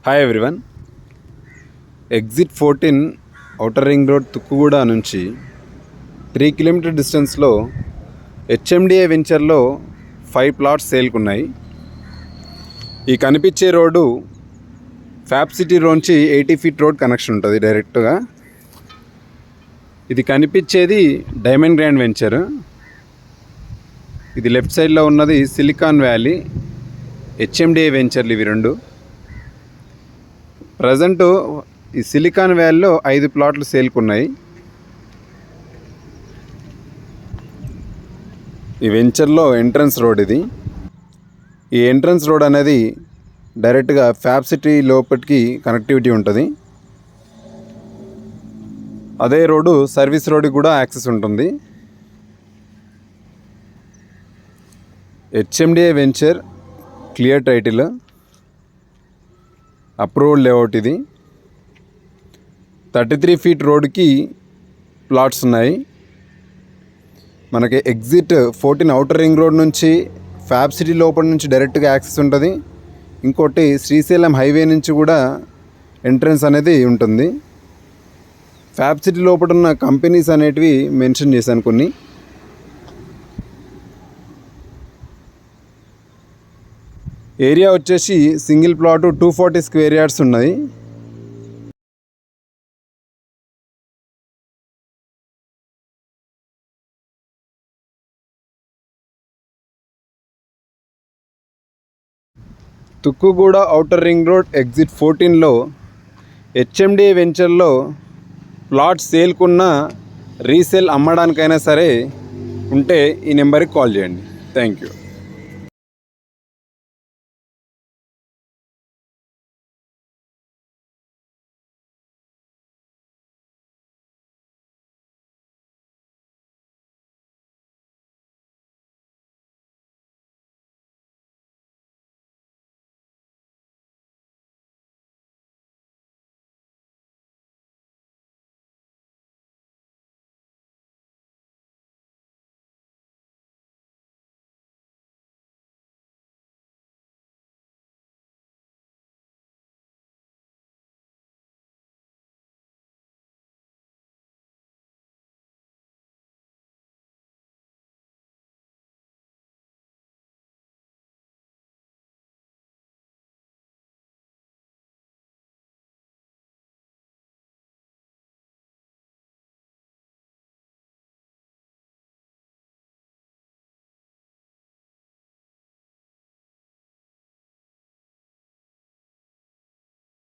Hi everyone. Exit 14 outer ring road Tukkuguda నుంచి 3 kilometre డిస్టెన్స్లో HMDA వెంచర్లో 5 ప్లాట్స్ సేల్కున్నాయి. ఈ కనిపించే రోడ్డు ఫ్యాబ్ సిటీ రోడ్చి 80 ఫీట్ రోడ్ కనెక్షన్ ఉంటుంది డైరెక్ట్గా. ఇది కనిపించేది డైమండ్ గ్రాండ్ వెంచర్. ఇది లెఫ్ట్ సైడ్లో ఉన్నది సిలికాన్ వ్యాలీ హెచ్ఎండిఏ వెంచర్లు ఇవి రెండు. ప్రజెంటు ఈ సిలికాన్ వ్యాలీలో 5 ప్లాట్లు సేల్కున్నాయి. ఈ వెంచర్లో ఎంట్రన్స్ రోడ్ ఇది. ఈ ఎంట్రన్స్ రోడ్ అనేది డైరెక్ట్గా ఫ్యాబ్ సిటీ లోపలికి కనెక్టివిటీ ఉంటుంది. అదే రోడ్డు సర్వీస్ రోడ్కి కూడా యాక్సెస్ ఉంటుంది. HMDA venture clear title, approved layout. ఇది 33 ఫీట్ రోడ్కి ప్లాట్స్ ఉన్నాయి. మనకి ఎగ్జిట్ 14 ఔటర్ రింగ్ రోడ్ నుంచి ఫ్యాబ్ సిటీ లోపల నుంచి డైరెక్ట్గా యాక్సెస్ ఉంటుంది. ఇంకోటి శ్రీశైలం హైవే నుంచి కూడా ఎంట్రన్స్ అనేది ఉంటుంది. ఫ్యాబ్ సిటీ లోపల ఉన్న కంపెనీస్ అనేటివి మెన్షన్ చేశాను కొన్ని. ఏరియా వచ్చేసి సింగిల్ ప్లాటు 240 స్క్వేర్ యార్డ్స్ ఉన్నాయి. Tukkuguda outer ring road exit 14లో హెచ్ఎండిఏ వెంచర్లో ప్లాట్ సేల్కున్న రీసేల్ అమ్మడానికైనా సరే ఉంటే ఈ నెంబర్కి కాల్ చేయండి. Thank you.